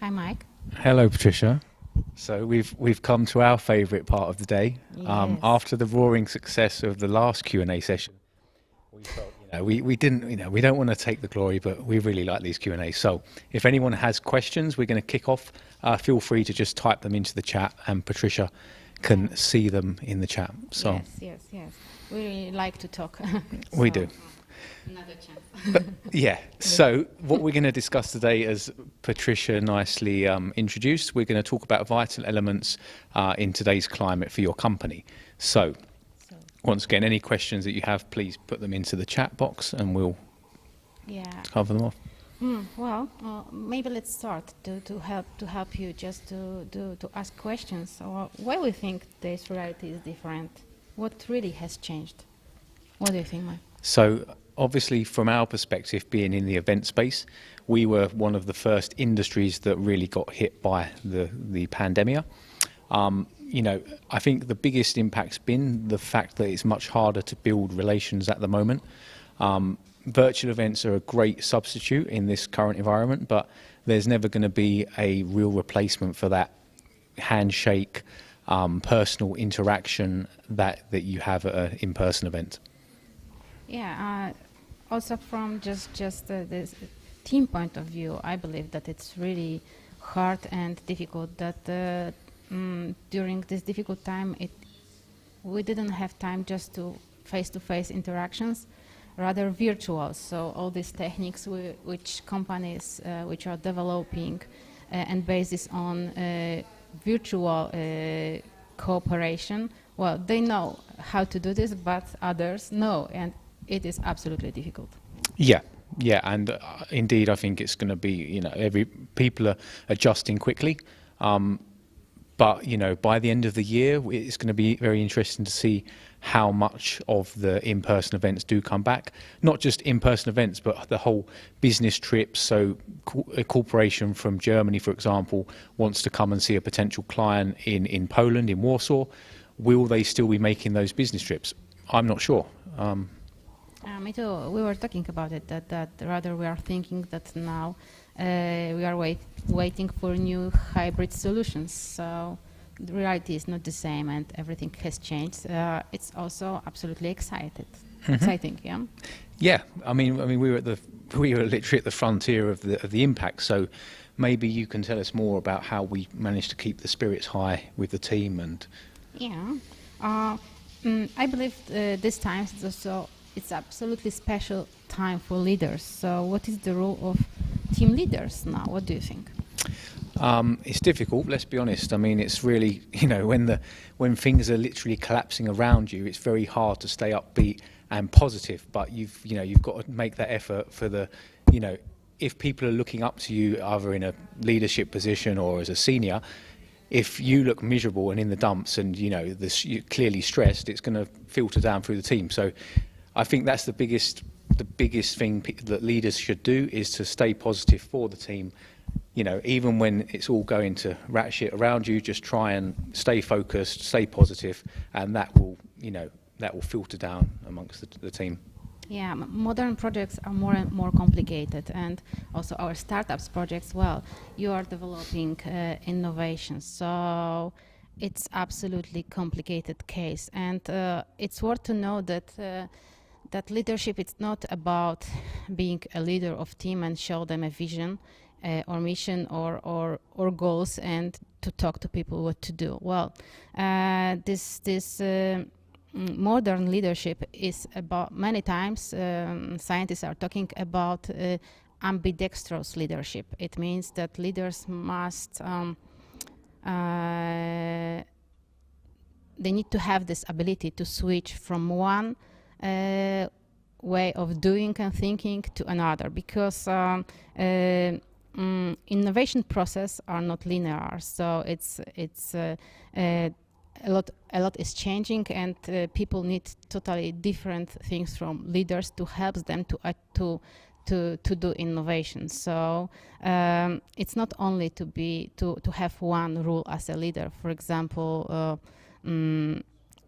Hi, Mike. Hello, Patricia. So we've come to our favourite part of the day. Yes. After the roaring success of the last Q&A session, we felt, we didn't, we don't want to take the glory, but we really like these Q&A. So if anyone has questions, we're going to kick off. Feel free to just type them into the chat, and Patricia can Yeah. see them in the chat. So Yes. We really like to talk. we do. Another chance. Yeah. Yeah. So what we're going to discuss today, as Patricia nicely introduced, we're going to talk about vital elements in today's climate for your company. So So, once again, any questions that you have, please put them into the chat box and we'll yeah. cover them off. Well, maybe let's start to help you just to ask questions. So, why we think this reality is different? What really has changed? What do you think, Mike? So obviously, from our perspective, being in the event space, we were one of the first industries that really got hit by the pandemic. I think the biggest impact's been the fact that it's much harder to build relations at the moment. Virtual events are a great substitute in this current environment, but there's never going to be a real replacement for that handshake, personal interaction that you have at an in-person event. Yeah. Also, from just this team point of view, I believe that it's really hard and difficult that during this difficult time, we didn't have time just to face-to-face interactions, rather virtual. So all these techniques which companies which are developing and basis on virtual cooperation, well, they know how to do this, but others know, and it is absolutely difficult. Yeah, and indeed, I think it's going to be, every people are adjusting quickly. But by the end of the year, it's going to be very interesting to see how much of the in-person events do come back. Not just in-person events, but the whole business trips. So a corporation from Germany, for example, wants to come and see a potential client in Poland, in Warsaw. Will they still be making those business trips? I'm not sure. Me too. We were talking about it, that rather we are thinking that now we are waiting for new hybrid solutions. So the reality is not the same and everything has changed. It's also absolutely exciting, yeah? Yeah, I mean, we were literally at the frontier of the impact. So maybe you can tell us more about how we managed to keep the spirits high with the team and. Yeah. I believe this time is also it's absolutely special time for leaders. So what is the role of team leaders now? What do you think? It's difficult, let's be honest. I mean, it's really, when things are literally collapsing around you, it's very hard to stay upbeat and positive. But you've got to make that effort for if people are looking up to you either in a leadership position or as a senior, if you look miserable and in the dumps and you're clearly stressed, it's going to filter down through the team. So I think that's the biggest thing that leaders should do, is to stay positive for the team. Even when it's all going to rat shit around you, just try and stay focused, stay positive, and that will filter down amongst the team. Yeah, modern projects are more and more complicated, and also our startups projects. Well, you are developing innovations, so it's absolutely complicated case, and it's worth to know that leadership is not about being a leader of team and show them a vision or mission or goals and to talk to people what to do. Well, this modern leadership is about, many times scientists are talking about ambidextrous leadership. It means that leaders must they need to have this ability to switch from one way of doing and thinking to another, because innovation process are not linear. So it's a lot is changing, and people need totally different things from leaders to help them to do innovation. So it's not only to have one rule as a leader. For example,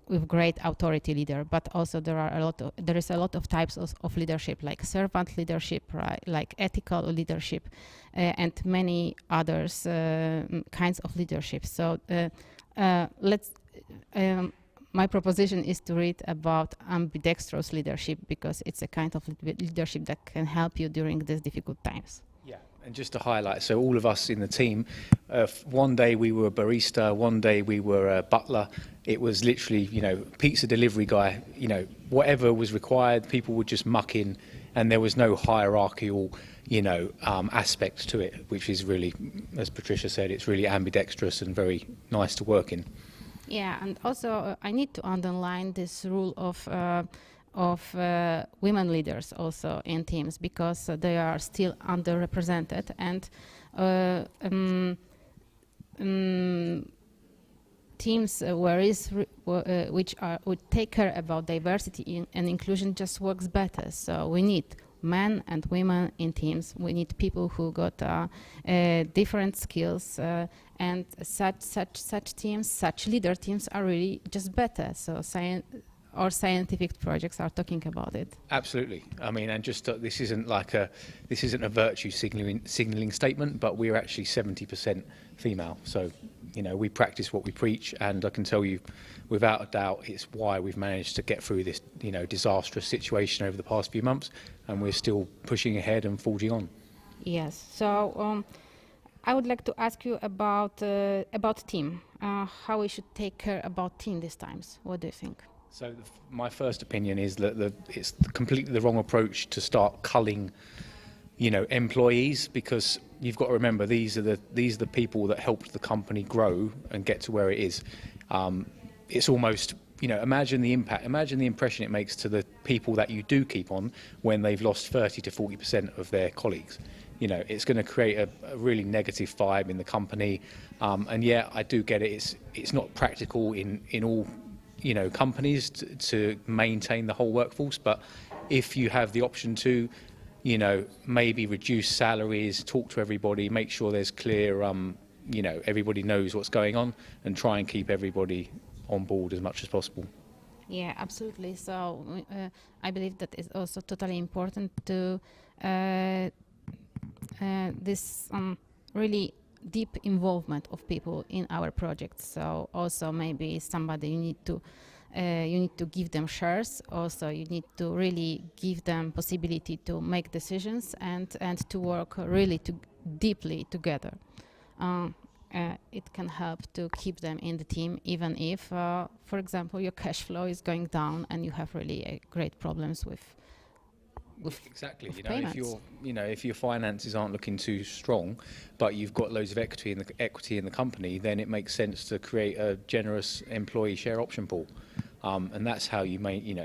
with great authority leader, but also there is a lot of types of leadership, like servant leadership, right, like ethical leadership, and many others kinds of leadership. So let's. My proposition is to read about ambidextrous leadership, because it's a kind of leadership that can help you during these difficult times. Yeah, and just to highlight, so all of us in the team, one day we were a barista, one day we were a butler. It was literally, pizza delivery guy, whatever was required, people would just muck in, and there was no hierarchical, aspect to it, which is really, as Patrycja said, it's really ambidextrous and very nice to work in. Yeah, and also I need to underline this rule of women leaders also in teams, because they are still underrepresented, and teams which would take care about diversity and inclusion just works better. So we need men and women in teams. We need people who got different skills, and such teams, such leader teams are really just better. So our scientific projects are talking about it. Absolutely. I mean, and just this isn't a virtue signaling statement, but we're actually 70% female. So, we practice what we preach, and I can tell you, without a doubt, it's why we've managed to get through this, disastrous situation over the past few months, and we're still pushing ahead and forging on. Yes. So I would like to ask you about team. How we should take care about team these times. What do you think? So my first opinion is that it's completely the wrong approach to start culling, employees, because you've got to remember these are the people that helped the company grow and get to where it is. It's almost, imagine the impact, imagine the impression it makes to the people that you do keep on when they've lost 30 to 40% of their colleagues. It's going to create a really negative vibe in the company. And yeah, I do get it. It's not practical in all companies to maintain the whole workforce, but if you have the option to, maybe reduce salaries, talk to everybody, make sure there's clear, everybody knows what's going on, and try and keep everybody on board as much as possible. Yeah, absolutely. So I believe that it's also totally important to this really deep involvement of people in our projects. So also maybe somebody you need to give them shares. Also you need to really give them possibility to make decisions and to work really deeply together. It can help to keep them in the team, even if, for example, your cash flow is going down and you have really great problems with exactly. Payments. If your finances aren't looking too strong, but you've got loads of equity in the company, then it makes sense to create a generous employee share option pool, and that's how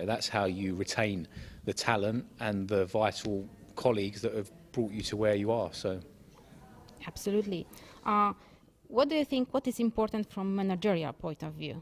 that's how you retain the talent and the vital colleagues that have brought you to where you are. So, absolutely. What do you think? What is important from managerial point of view?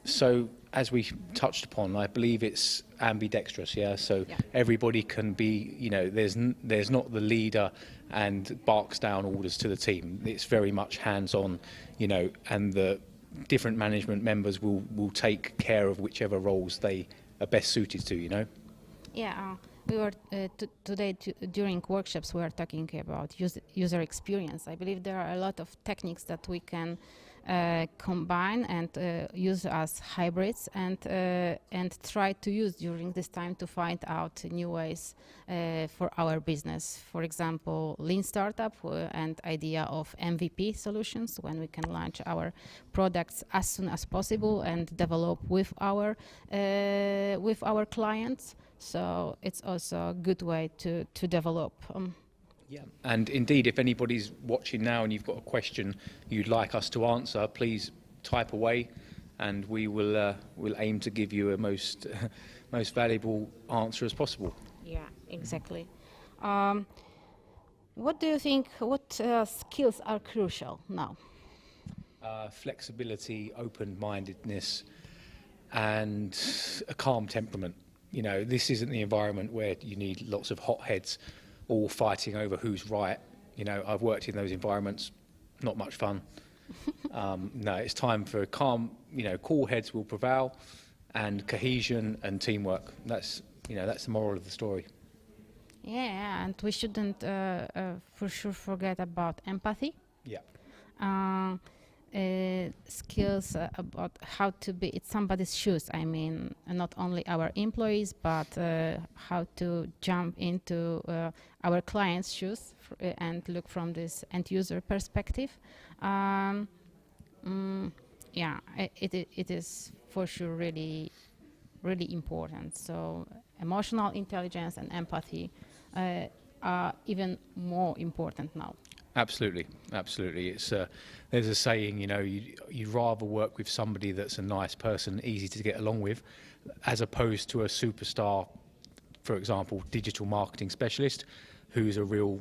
So as we touched upon, I believe it's ambidextrous, yeah? So everybody can be, there's not the leader and barks down orders to the team. It's very much hands-on, and the different management members will take care of whichever roles they are best suited to, Yeah, we were today during workshops we were talking about user experience. I believe there are a lot of techniques that we can combine and use as hybrids and try to use during this time to find out new ways for our business. For example, lean startup and idea of MVP solutions, when we can launch our products as soon as possible and develop with our clients. So it's also a good way to develop. Yeah, and indeed, if anybody's watching now and you've got a question you'd like us to answer, please type away, and we will aim to give you a most valuable answer as possible. Yeah, exactly. What do you think? What skills are crucial now? Flexibility, open-mindedness, and a calm temperament. This isn't the environment where you need lots of hotheads all fighting over who's right. I've worked in those environments, not much fun. No, it's time for calm, cool heads will prevail, and cohesion and teamwork. That's the moral of the story. Yeah, and we shouldn't for sure forget about empathy. Yeah. Skills about how to be in somebody's shoes. I mean, not only our employees, but how to jump into our clients' shoes and look from this end user perspective. It is for sure really, really important. So emotional intelligence and empathy are even more important now. Absolutely. It's there's a saying, you'd rather work with somebody that's a nice person, easy to get along with, as opposed to a superstar, for example, digital marketing specialist, who's a real,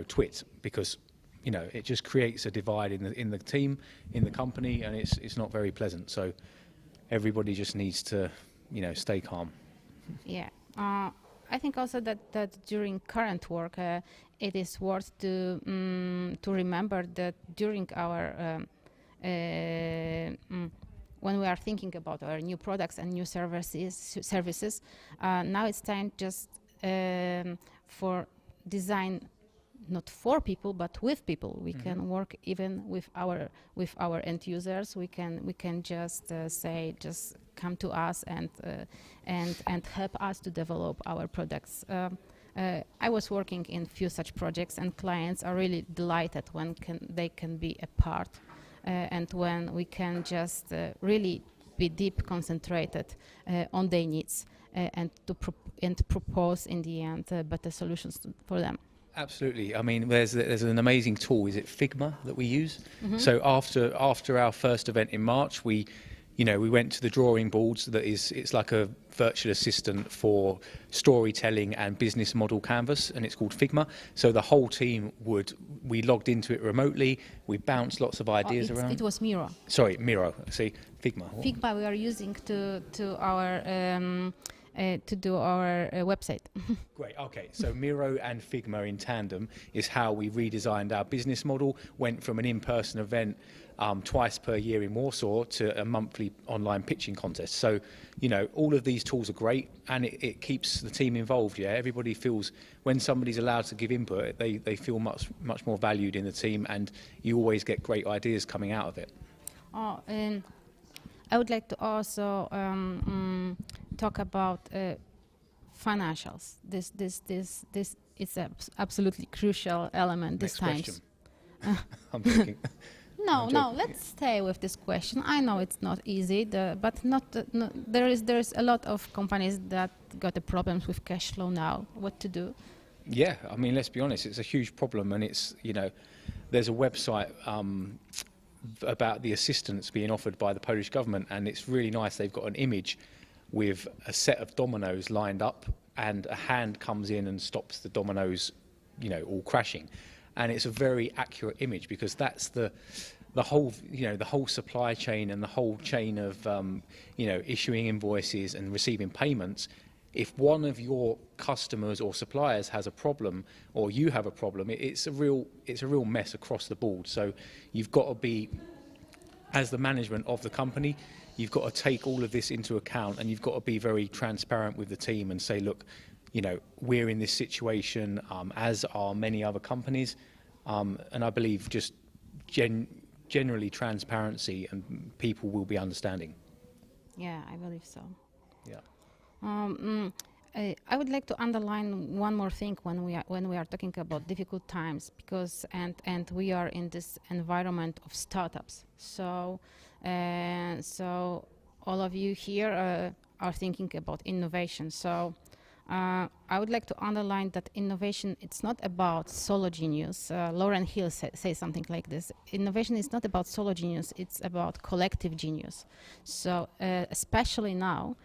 twit, because it just creates a divide in the team, in the company, and it's not very pleasant. So everybody just needs to, stay calm. Yeah. I think also that during current work, it is worth to remember that during our when we are thinking about our new products and new services, now it's time just for design, not for people but with people. We can work even with our end users. We can just say, just come to us and help us to develop our products. I was working in few such projects, and clients are really delighted when they can be a part, and when we can just really be deep concentrated on their needs and propose in the end better solutions for them. Absolutely. I mean, there's an amazing tool. Is it Figma that we use? So after our first event in March, we went to the drawing boards. It's like a virtual assistant for storytelling and business model canvas, and it's called Figma. So the whole team we logged into it remotely. We bounced lots of ideas around. It was Miro. Sorry, Miro. See, Figma. Figma we are using to do our website. Great. Okay. So Miro and Figma in tandem is how we redesigned our business model. Went from an in-person event twice per year in Warsaw to a monthly online pitching contest. So, all of these tools are great, and it keeps the team involved. Yeah. Everybody feels when somebody's allowed to give input, they feel much more valued in the team, and you always get great ideas coming out of it. I would like to also talk about financials. This is an absolutely crucial element Next this time. I'm joking. No. Let's stay with this question. I know it's not easy, but there is a lot of companies that got the problems with cash flow now. What to do? Yeah, I mean, let's be honest. It's a huge problem, and it's there's a website about the assistance being offered by the Polish government, and it's really nice. They've got an image with a set of dominoes lined up, and a hand comes in and stops the dominoes, all crashing. And it's a very accurate image, because that's the whole supply chain and the whole chain of issuing invoices and receiving payments. If one of your customers or suppliers has a problem, or you have a problem, it's a real mess across the board. So you've got to be, as the management of the company, you've got to take all of this into account, and you've got to be very transparent with the team and say, look, we're in this situation, as are many other companies, and I believe just generally transparency, and people will be understanding. Yeah, I believe so. Yeah. I would like to underline one more thing when we are talking about difficult times, because and we are in this environment of startups. So all of you here are thinking about innovation. So I would like to underline that innovation, it's not about solo genius. Lauren Hill say something like this. Innovation is not about solo genius, it's about collective genius. So especially now,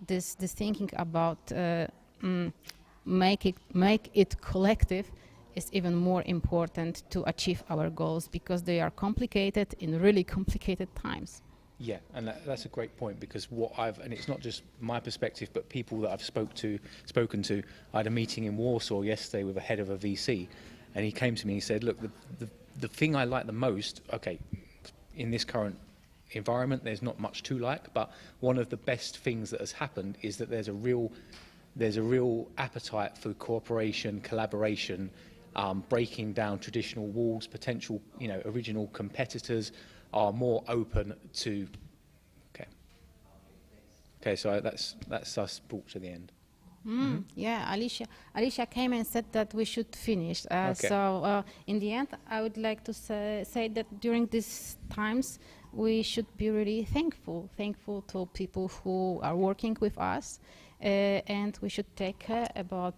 this thinking about make it collective is even more important to achieve our goals, because they are complicated in really complicated times. Yeah, and that's a great point, because and it's not just my perspective, but people that I've spoken to. I had a meeting in Warsaw yesterday with a head of a VC, and he came to me and he said, look, the thing I like the most, okay, in this current environment, there's not much to like, but one of the best things that has happened is that there's a real appetite for cooperation, collaboration, breaking down traditional walls. Potential, original competitors are more open to. Okay, so that's us brought to the end. Yeah, Alicia came and said that we should finish. Okay. So in the end, I would like to say that during these times, we should be really thankful to people who are working with us, and we should take care about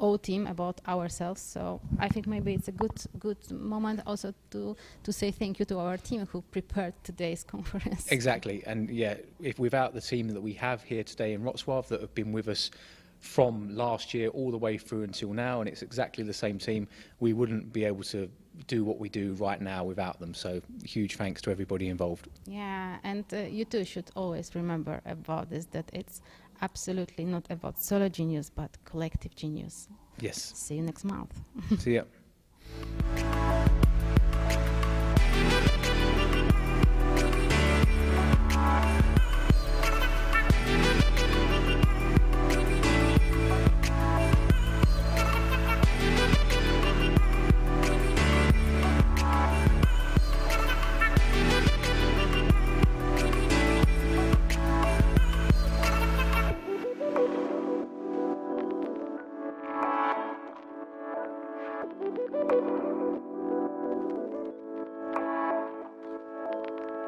our team, about ourselves. So I think maybe it's a good moment also to say thank you to our team who prepared today's conference. Exactly, and yeah, if without the team that we have here today in Wrocław that have been with us from last year all the way through until now, and it's exactly the same team, we wouldn't be able to do what we do right now without them. So huge thanks to everybody involved. Yeah, and you too should always remember about this, that it's absolutely not about solo genius, but collective genius. Yes. See you next month. See ya.